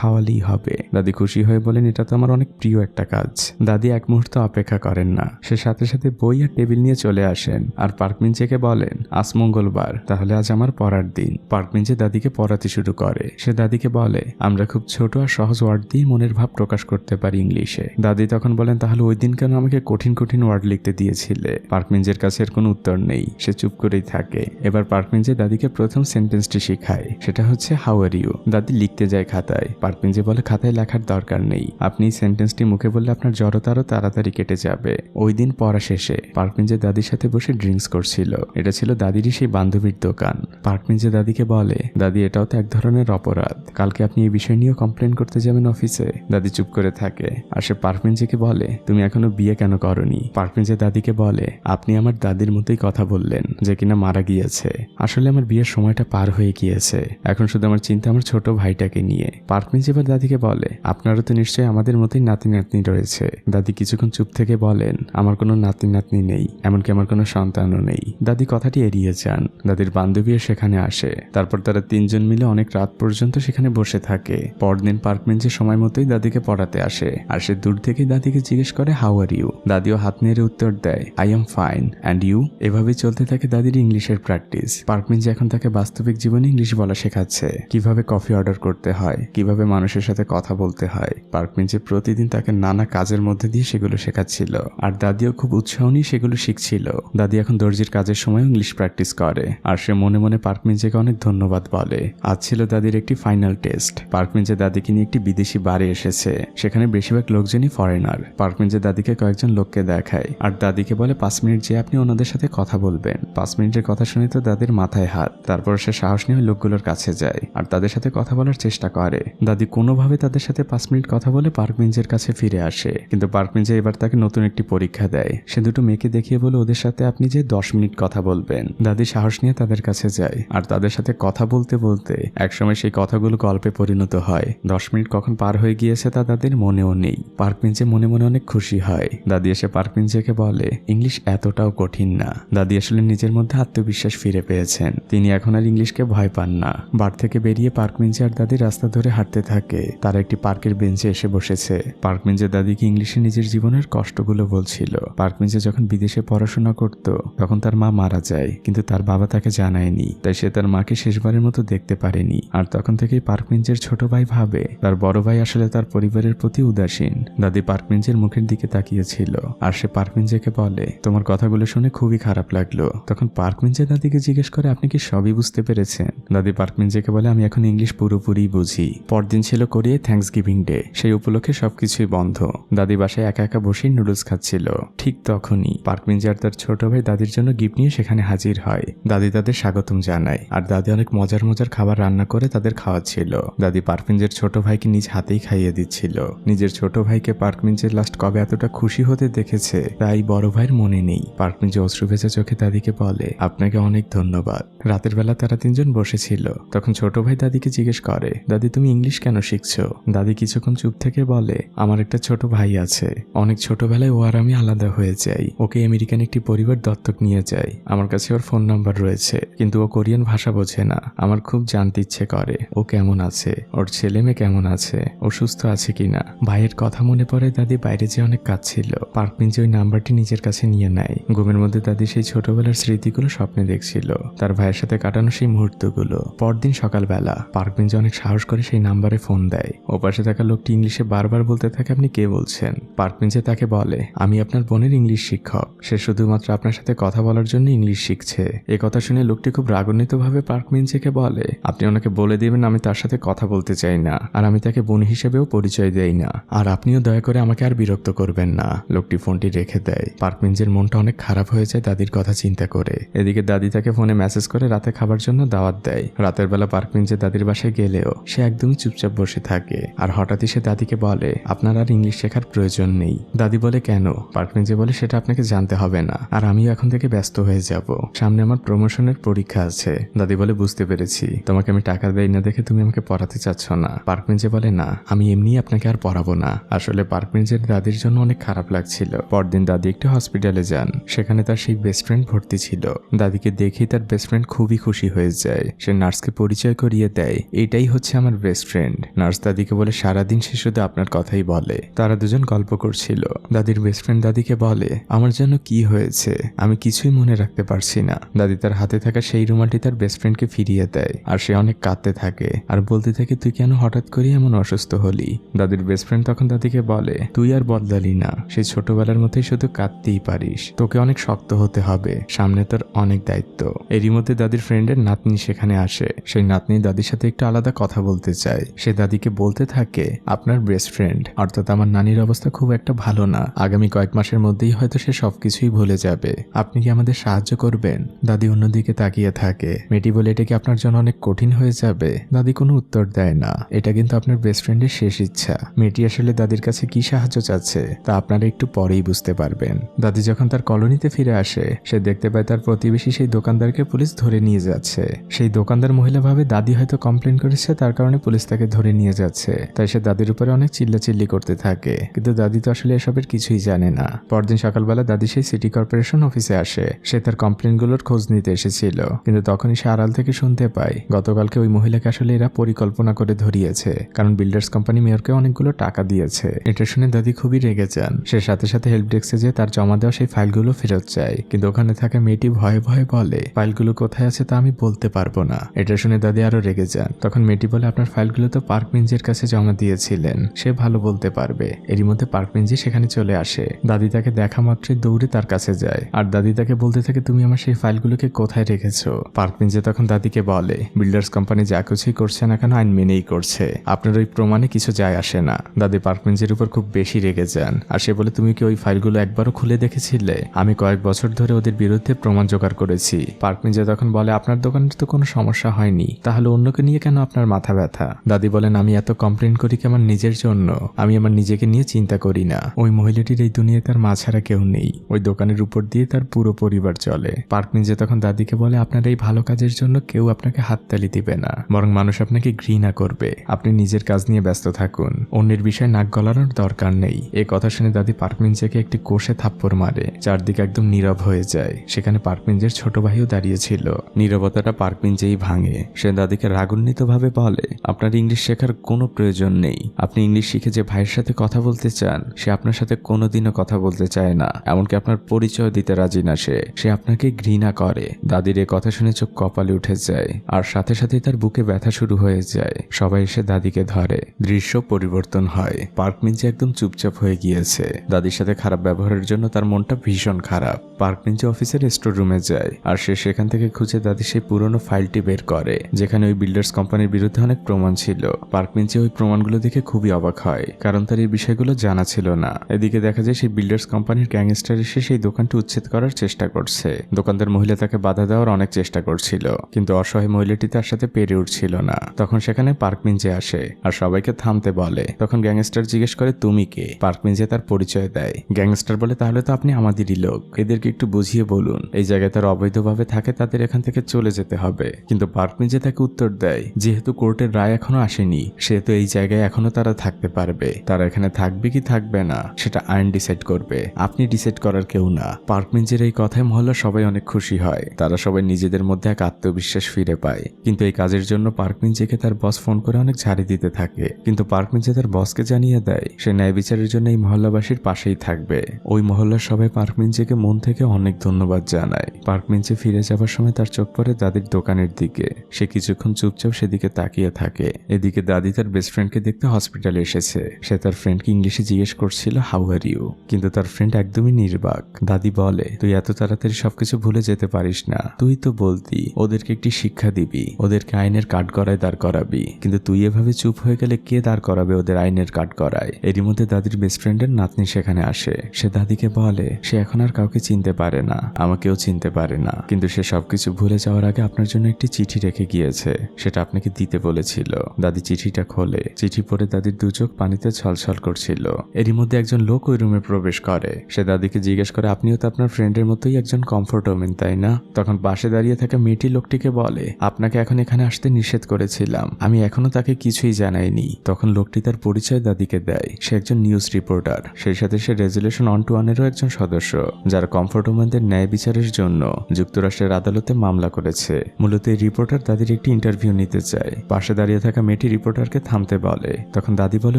খাওয়ালেই হবে। দাদি খুশি হয়ে বলেন, এটা তো আমার অনেক প্রিয় একটা কাজ। দাদি এক মুহূর্ত অপেক্ষা করেন না, সে সাথে সাথে বই আর টেবিল নিয়ে চলে আসেন আর পার্কমিঞ্জেকে বলেন, আজ মঙ্গলবার, তাহলে আজ আমার পড়ার দিন। পার্কমিঞ্জে দাদিকে পড়াতে শুরু করে। সে দাদিকে বলে, আমরা খুব ছোট আর সহজ ওয়ার্ড দিয়ে মনের ভাব প্রকাশ করতে পারি ইংলিশে। দাদি তখন বলেন, তাহলে ওই দিন কেন আমাকে কঠিন কঠিন ওয়ার্ড লিখতে দিয়েছিলে? পার্কমিঞ্জের কাছে এর কোনো উত্তর নেই, সে চুপ করেই থাকে। এবার পার্কমিঞ্জে দাদিকে প্রথম সেন্টেন্সটি শেখায়, সেটা হচ্ছে হাউ আর ইউ। দাদি লিখতে যায় খাতায়। পার্কমিঞ্জে বলে, খাতায় লেখার দরকার নেই, আপনি সেন্টেন্সটি মুখে বললে আপনার জড়তা আরো তাড়াতাড়ি কেটে যাবে। ওই দিন পড়া শেষে পার্কমিঞ্জে দাদির সাথে বসে ড্রিঙ্কস করছিল। এটা ছিল দাদিরই সেই বান্ধবীর দোকান। পার্কমিঞ্জে দাদিকে বলে, দাদি এটাও তো এক ধরনের অপরাধ, কালকে আপনি এই বিষয় নিয়েও কমপ্লেন করতে যাবেন অফিসে। দাদি চুপ করে থাকে আর সে পার্কমিঞ্জেকে বলে, তুমি এখনো বিয়ে কেন করনি? পার্কমিঞ্জে দাদিকে বলে, আপনি আমার দাদির মতোই কথা বললেন, যে কিনা মারা গিয়েছে। আসলে আমার বিয়ের সময়টা পার হয়ে গিয়েছে, এখন শুধু আমার চিন্তা আমার ছোট ভাইটাকে নিয়ে। পার্কমিঞ্জে এবার দাদিকে বলে, আপনারও তো নিশ্চয়ই আমাদের মতোই নাতি নাতনি রয়েছে। দাদি কিছুক্ষণ চুপ থেকে বলেন, আমার কোনো নাতি নাতনি নেই, এমনকি আমার কোনো সন্তানও নেই। দাদি কথাটি এড়িয়ে যান। দাদির বান্ধবীও সেখানে আসে। তারপর তারা তিনজন মিলে অনেক রাত পর্যন্ত সেখানে বসে থাকে। পরদিন পার্কমিঞ্জে সময় মতোই দাদিকে পড়াতে আসে আর সে দূর থেকে দাদিকে জিজ্ঞেস করে, হাউ আর ইউ? দাদিও হাত নেড়ে উত্তর দেয়, I am fine, and you? এভাবেই চলতে থাকে দাদির ইংলিশের প্র্যাকটিস। পার্কমিঞ্জে এখন তাকে বাস্তবিক জীবনে ইংলিশ বলা শেখাচ্ছে, কিভাবে কফি অর্ডার করতে হয়, কিভাবে মানুষের সাথে কথা বলতে হয়। পার্কমিঞ্জে প্রতিদিন তাকে নানা কাজের মধ্যে দিয়ে সেগুলো শেখাচ্ছিল আর দাদিও খুব উৎসাহ নিয়ে সেগুলো শিখছিল। দাদি এখন দর্জির কাজের সময় ইংলিশ প্র্যাকটিস করে আর সে মনে মনে পার্কমিঞ্জেকে অনেক ধন্যবাদ বলে। আজ ছিল দাদির একটি ফাইনাল টেস্ট। পার্কমিঞ্জে দাদিকে নিয়ে একটি বিদেশি বারে এসেছে, সেখানে বেশিরভাগ লোকজনই ফরেনার। পার্কমিঞ্জে দাদিকে কয়েকজন লোককে দেখায় আর দাদিকে বলে, 5 মিনিট যে আপনি ওনাদের সাথে কথা বলবেন। 5 মিনিটের কথা শুনে তো দাদির মাথায় হাত। তারপর সে সাহস নিয়ে লোকগুলোর কাছে যায় আর তাদের সাথে কথা বলার চেষ্টা করে। দাদি কোনোভাবে তাদের সাথে 5 মিনিট কথা বলে পার্কমিঞ্জের কাছে ফিরে আসে, কিন্তু পার্কমিঞ্জে এবার তাকে নতুন একটি পরীক্ষা দেয়। সে দুটো মেয়েকে দেখিয়ে বলে, ওদের সাথে আপনি যে 10 মিনিট কথা বলবেন। দাদি সাহস নিয়ে তাদের কাছে যায় আর তাদের সাথে কথা বলতে বলতে একসময় সেই কথাগুলো গল্পে পরিণত হয়। 10 মিনিট কখন পার হয়ে গিয়েছে তা তাদের মনেও নেই। পার্কমিঞ্জে মনে মনে অনেক খুশি হয়। দাদি এসে পার্কমিঞ্জেকে বলে, ইংলিশ এতটাও কঠিন না। দাদি আসলে নিজের মধ্যে আত্মবিশ্বাস ফিরে পেয়েছেন, তিনি এখন আর ইংলিশকে ভয় পান না। বার থেকে বেরিয়ে পার্কমিঞ্জে আর দাদি রাস্তা ধরে হাঁটতে থাকে। তারা একটি পার্কের বেঞ্চে এসে বসেছে। পার্কমিঞ্জে দাদিকে ইংলিশে নিজের জীবনের কষ্টগুলো বলছিল। পার্কমিঞ্জে যখন বিদেশে পড়াশোনা করত তখন তার মা মারা যায়, কিন্তু তার বাবা তাকে জানায়নি, তাই সে তার মাকে শেষবারের মতো দেখতে পারেনি। আর তখন থেকেই পার্কমিঞ্জের ছোট ভাই ভাবে তার বড় ভাই আসলে তার পরিবারের প্রতি উদাসীন। দাদি পার্কমিঞ্জের মুখের দিকে তাকিয়েছিল আর সে পার্কমিঞ্জেকে বলে, তোমার কথাগুলো শুনে খুবই খারাপ লাগলো। তখন পার্কমিঞ্জে দাদিকে জিজ্ঞেস করে, আপনি কি সবই বুঝতে পেরেছেন? দাদি পার্কমিঞ্জেকে বলে, আমি এখন ইংলিশ পুরোপুরি বুঝি। পরদিন ছিল কোরিয়ায় থ্যাঙ্কসগিভিং ডে, সেই উপলক্ষে সবকিছুই বন্ধ। দাদি বাসায় একা একা বসেই নুডলস খাচ্ছিল। ঠিক তখনই পার্কমিঞ্জে আর তার ছোট ভাই দাদির জন্য গিফট নিয়ে সেখানে হাজির হয়। দাদি তাদের স্বাগতম জানায় আর দাদি অনেক মজার মজার খাবার রান্না করে তাদের খাওয়াচ্ছিল। দাদি পার্কমিঞ্জের ছোট ভাইকে নিজ হাতেই খাইয়ে দিচ্ছিল। নিজের ছোট ভাইকে পার্কমিঞ্জের লাস্ট কবে এতটা খুশি হতে দেখেছে তাই বড় ভাইয়ের মনে নেই। পার্কমিঞ্জে অশ্রু ভেজা চোখে দাদিকে বলে, আপনাকে অনেক ধন্যবাদ। রাতের বেলা তারা তিনজন বসেছিল। তখন ছোট ভাই দাদিকে জিজ্ঞেস করে, দাদি তুমি ইংলিশ কেন শিখছো? দাদি কিছুক্ষণ চুপ থেকে বলে, আমার একটা ছোট ভাই আছে, অনেক ছোটবেলায় ও আর আমি আলাদা হয়ে যাই। ওকে আমেরিকান একটি পরিবার দত্তক নিয়ে যায়। আমার কাছে ওর ফোন নাম্বার রয়েছে, কিন্তু ও কোরিয়ান ভাষা বোঝে না। আমার খুব জানতে ইচ্ছে করে ও কেমন আছে, ওর ছেলে মেয়ে কেমন আছে, ও সুস্থ আছে কিনা। ভাইয়ের কথা মনে পড়ে দাদি বাইরে যেয়ে অনেক কাঁদছিল। পার্কমিঞ্জে ওই নাম্বারটি নিজের কাছে নিয়ে নেয়। ঘুমের মধ্যে দাদি সেই ছোটবেলার স্মৃতিগুলো স্বপ্নে দেখছিল, তার ভাইয়ের সাথে কাটানো সেই মুহূর্তগুলো। পরদিন সকালবেলা পার্কমিঞ্জে অনেক সাহস করে সেই নাম্বারে ফোন দেয়। ওপাশে থাকা লোকটি ইংলিশে বারবার বলতে থাকে, আপনি কে বলছেন? পার্কমিঞ্জে তাকে বলে, আমি আপনার বোনের ইংলিশ শিক্ষক, সে শুধুমাত্র আপনার সাথে কথা বলার জন্য ইংলিশ শিখছে। এ কথা শুনে লোকটি খুব রাগান্বিতভাবে পার্কমিঞ্জেকে বলে, আপনি ওনাকে বলে দিবেন আমি তার সাথে কথা বলতে চাই না, আর আমি তাকে বোন হিসেবেও পরিচয় দেই না, আর আপনিও দয়া করে আমাকে আর বিরক্ত করবেন না। লোকটি ফোনটি রেখে দেয়। পার্কমিঞ্জের মনটা অনেক খারাপ হয়ে যায় দাদির কথা চিন্তা করে। এদিকে দাদি তাকে ফোনে মেসেজ করে রাতে খাবার জন্য দাওয়াত দেয়। রাতের বেলা পার্কমিঞ্জ পার্কমিঞ্জে দাদির বাসায় গেলেও সে একদমই চুপচাপ বসে থাকে। আর হঠাৎই সে দাদিকে বলে, আপনার আর ইংলিশ শেখার প্রয়োজন নেই। দাদি বলে, কেন? পার্কমিঞ্জে বলে, সেটা আপনাকে জানতে হবে না, আর আমিও এখন থেকে ব্যস্ত হয়ে যাব, সামনে আমার প্রমোশনের পরীক্ষা আছে। দাদি বলে, বুঝতে পেরেছি, তোমাকে আমি টাকা দেই না দেখে তুমি আমাকে পড়াতে চাচ্ছ না। পার্কমিঞ্জে বলে, না, আমি এমনি আপনাকে আর পড়াবো না। আসলে পার্কমিঞ্জের দাদির জন্য অনেক খারাপ লাগছিল। পরদিন দাদি একটি হসপিটালে যান, সেখানে তার সেই বেস্ট ফ্রেন্ড ভর্তি ছিল। দাদিকে দেখেই তার বেস্ট ফ্রেন্ড খুবই খুশি হয়ে যায়। সে নার্সকে পরিচয় করিয়ে দেয়, এটাই হচ্ছে আমার বেস্ট ফ্রেন্ড। নার্স দাদিকে বলে, সারাদিন সে শুধু আপনার কথাই বলে। তারা দুজন গল্প করছিল। দাদির বেস্ট ফ্রেন্ড দাদিকে বলে, আমার জন্য কি হয়েছে আমি কিছুই মনে রাখতে পারছি না। দাদি তার হাতে থাকা সেই রুমালটি তার বেস্ট ফ্রেন্ডকে ফিরিয়ে দেয়, আর সে অনেক কাঁদতে থাকে আর বলতে থাকে, তুই কেন হঠাৎ করে এমন অসুস্থ হলি? দাদির বেস্ট ফ্রেন্ড তখন দাদিকে বলে, তুই আর বদলালি না, সেই ছোটবেলার মতোই শুধু কাঁদতেই পারিস, তোকে অনেক শক্ত হতে হবে, সামনে তোর অনেক দায়িত্ব। এরই মধ্যে দাদির ফ্রেন্ডের নাতনি সেখানে আসে। সেই নাতনি দাদির সাথে একটু আলাদা কথা বলতে চায়। সে দাদিকে বলতে থাকে, আপনার বেস্ট ফ্রেন্ড অর্থাৎ আমার নানির অবস্থা খুব একটা ভালো না, আগামী কয়েক মাসের মধ্যেই হয়তো সে সবকিছুই ভুলে যাবে, আপনি কি আমাদের সাহায্য করবেন? দাদি অন্যদিকে তাকিয়ে থাকে। মেয়েটি বলে, এটা কি আপনার জন্য অনেক কঠিন হয়ে যাবে? দাদি কোনো উত্তর দেয় না। এটা কিন্তু আপনার বেস্ট ফ্রেন্ডের শেষ ইচ্ছা। মেয়েটি আসলে দাদির কাছে কি সাহায্য চাচ্ছে তা আপনারা একটু পরেই বুঝতে পারবেন। দাদি যখন তার কলোনিতে ফিরে আসে, সে দেখতে পায় তার প্রতিবেশী সেই দোকানদারকে পুলিশ ধরে নিয়ে যাচ্ছে। সেই দোকানদার মহিলা ভাবে দাদি হয়তো কমপ্লেন করেছে, তার কারণে পুলিশ তাকে ধরে নিয়ে যাচ্ছে। তাই সে দাদির উপরে অনেক চিল্লাচিল্লি করতে থাকে, কিন্তু দাদি তো আসলে এসবের কিছুই জানে না। পরদিন সকালবেলা দাদি সেই সিটি কর্পোরেশন অফিসে আসে। সে তার কমপ্লেনগুলোর খোঁজ নিতে এসেছিল, কিন্তু তখনই সে আড়াল থেকে শুনতে পায় গতকালকে ওই মহিলাকে আসলে এরা পরিকল্পনা করে ধরিয়েছে, কারণ বিল্ডার্স কোম্পানি মেয়রকে অনেকগুলো টাকা দিয়েছে। এটা শুনে দাদি খুবই রেগে যান। সে সাথে সাথে হেল্প ডেস্কে যেয়ে তার জমা দেওয়া সেই ফাইলগুলো ফেরত চায়, কিন্তু ওখানে থাকা মেয়েটি ভয়ে ভয়ে বলে, ফাইলগুলো কোথায় আছে তা আমি বলতে পারবো না। এটা শুনে দাদি আরো রেগে যান। তখন মেয়েটি বলে, আপনার ফাইলগুলো তো পার্কমিঞ্জের কাছে জমা দিয়েছিলেন, সে ভালো বলতে পারবে। এরই মধ্যে পার্কমিঞ্জি সেখানে চলে আসে। দাদি তাকে দেখা মাত্রই দৌড়ে তার কাছে যায়, আর দাদি তাকে বলতে থাকে, তুমি আমার সেই ফাইলগুলোকে কোথায় রেখেছো? পার্কমিঞ্জি তখন দাদিকে বলে, বিল্ডার্স কোম্পানি যা কিছুই করছে না কেন আইন মেনেই করছে, আপনার ওই প্রমাণে কিছু যায় আসে না। দাদি পার্কমিঞ্জির উপর খুব বেশি রেগে যান, আর সে বলে, তুমি কি ওই ফাইলগুলো একবারও খুলে দেখেছিলে? আমি কয়েক বছর ধরে ওদের বিরুদ্ধে প্রমাণ জোগাড় করেছি। পার্কমিঞ্জি তখন বলে, আপনার দোকানের তো কোনো সমস্যা হয়নি, তাহলে অন্যকে নিয়ে কেন আপনার মাথা ব্যথা? দাদি বলেন, আমি এত কমপ্লেন করি কি আমার নিজের জন্য? আমি আমার নিজেকে নিয়ে চিন্তা করি না। ওই মহিলাটির এই দুনিয়ায় তার মা ছাড়া কেউ নেই, ওই দোকানের উপর দিয়ে তার পুরো পরিবার চলে। পার্কমিঞ্জি তখন দাদিকে বলে, আপনার এই ভালো কাজের জন্য কেউ আপনাকে হাততালি দিবে না, বরং মানুষ আপনাকে ঘৃণা করবে। আপনি নিজের কাজ নিয়ে ব্যস্ত থাকুন, অন্যের বিষয়ে নাক গলানোর দরকার নেই। এই কথা শুনে দাদি পার্কমিঞ্জিকে একটি কোষে থাপ্পড় মারে। চারদিকে একদম নীরব হয়ে যায়। সেখানে পার্কমিঞ্জির ছোট ভাইও দাঁড়িয়ে ছিল। নীরবতাটা পার্কমিঞ্জিই ভাঙে। সে দাদিকে রাগান্বিত ভাবে বলে, আপনার ইংলিশ শেখার কোনো প্রয়োজন নেই। আপনি ইংলিশ শিখে যে ভাইয়ের সাথে কথা বলতে চান, সে আপনার সাথে কোনোদিনও কথা বলতে চায় না, এমনকি আপনার পরিচয় দিতে রাজি না। সে আপনাকে ঘৃণা করে। দাদির এই কথা শুনে চোখ কপালে উঠে যায়, আর সাথে সাথে তার বুকে ব্যথা শুরু হয়ে যায়। সবাই এসে দাদিকে ধরে। দৃশ্য পরিবর্তন হয়। পার্কমিঞ্জি একদম চুপচাপ হয়ে গিয়েছে। দাদির সাথে খারাপ ব্যবহারের জন্য তার মনটা ভীষণ খারাপ। পার্কমিঞ্জি অফিসের স্টোর রুমে যায়, আর সে সেখান থেকে খুঁজে দাদি সেই পুরনো ফাইলটি বের করে, যেখানে ওই বিল্ডার্স কোম্পানির বিরুদ্ধে অনেক প্রমাণ ছিল। পার্কমিঞ্জি ওই প্রমাণগুলো দেখে খুবই অবাক হয়, কারণ তার এই বিষয়গুলো জানা ছিল না। এদিকে দেখা যায় সেই বিল্ডার্স কোম্পানির গ্যাংস্টার এসে সেই দোকানটি উচ্ছেদ করার চেষ্টা করছে। দোকানদার মহিলা তাকে বাধা দেওয়ার অনেক চেষ্টা করছিল, কিন্তু অসহায় মহিলাটি তার সাথে পেরে উঠছিল না। তখন সেখানে পার্কমিঞ্জি আসে আর সবাইকে থামতে বলে। তখন গ্যাংস্টার জিজ্ঞেস করে, তুমি কে? পার্কমিঞ্জি তার পরিচয় দেয়। গ্যাংস্টার বলে, তাহলে তো আপনি আমাদেরই লোক, এদেরকে একটু বুঝিয়ে বলুন, এই জায়গায় তারা অবৈধভাবে থাকে, তাদের এখান থেকে চলে যেতে হবে। কিন্তু পার্কমিঞ্জি তাকে উত্তর দেয়, যেহেতু কোর্টের রায় এখনো আসেনি, সেহেতু এই জায়গায় এখনো তারা থাকতে পারবে। তারা এখানে থাকবে কি থাকবে না সেটা আইন ডিসাইড করবে, আপনি ডিসাইড করার কেউ না। পার্কমিঞ্জির এই কথায় মহল্লার সবাই অনেক খুশি হয়। তারা সবাই নিজেদের মধ্যে এক আত্মবিশ্বাস ফিরে পায়। কিন্তু এই কাজের জন্য পার্কমিঞ্জিকে তার বস ফোন করে অনেক ঝাড়ি দিতে থাকে। কিন্তু পার্কমিঞ্জি তার বসকে জানিয়ে দেয় সে ন্যায় বিচারের জন্য এই মহল্লাবাসীর পাশেই থাকবে। ওই মহল্লার সবাই পার্কমিঞ্জিকে মন থেকে অনেক ধন্যবাদ জানায়। পার্কমিঞ্জি ফিরে যাবার সময় তার চোখ পড়ে দাদির দোকানের দিকে। সে কিছুক্ষণ চুপচাপ সেদিকে তাকিয়ে থাকে। এদিকে দাদি তার বেস্ট ফ্রেন্ডকে দেখতে হসপিটালে এসেছে। সে তার ফ্রেন্ডকে ইংলিশে জিজ্ঞেস করছিল, হাউ আর ইউ, কিন্তু তার ফ্রেন্ড একদমই নির্বাক। দাদি বলে, তুই এত তাড়াতাড়ি সবকিছু ভুলে যেতে পারিস না। তুই তো বলতি ওদেরকে একটি শিক্ষা দিবি, ওদেরকে আইনের কাঠগড়ায় দাঁড় করাবি, কিন্তু তুই এভাবে চুপ হয়ে গেলে কে দাঁড় করাবে ওদের আইনের কাঠগড়ায়? এরই মধ্যে দাদির বেস্ট ফ্রেন্ডের নাতনি সেখানে আসে। সে দাদিকে বলে, সে এখন আর কাউকে চিনতে পারে না, আমাকেও চিনতে পারে না, কিন্তু সে সবকিছু ভুলে যাওয়ার আগে আপনার জন্য একটি চিঠি রেখে গিয়েছে। আছে সেটা আপনাকে দিতে বলেছিল। দাদি চিঠিটা খোলে। চিঠি পড়ে দাদির দু চোখ পানিতে ছলছল করছিল। এরই মধ্যে একজন লোক ওই রুমে প্রবেশ করে। সে দাদিকে জিজ্ঞেস করে, আপনিও তো আপনার ফ্রেন্ডের মতোই একজন কমফোর্ট ওমেন, তাই না? তখন পাশে দাঁড়িয়ে থাকা মেয়েটি লোকটিকে বলে, আপনাকে এখন এখানে আসতে নিষেধ করেছিলাম, আমি এখনো তাকে কিছুই জানাইনি। তখন লোকটি তার পরিচয় দাদিকে দেয়। সে একজন নিউজ রিপোর্টার, সেই সাথে সে রেজুলেশন 121-এরও একজন সদস্য, যারা কমফোর্ট ওমেনদের ন্যায় বিচারের জন্য যুক্তরাষ্ট্রের আদালতে মামলা করেছে। মূলত এই রিপোর্টার দাদির একটি ইন্টারভিউ নিতে চায়। পাশে দাঁড়িয়ে থাকা মেয়েটি রিপোর্টারকে থামতে বলে। তখন দাদি বলে,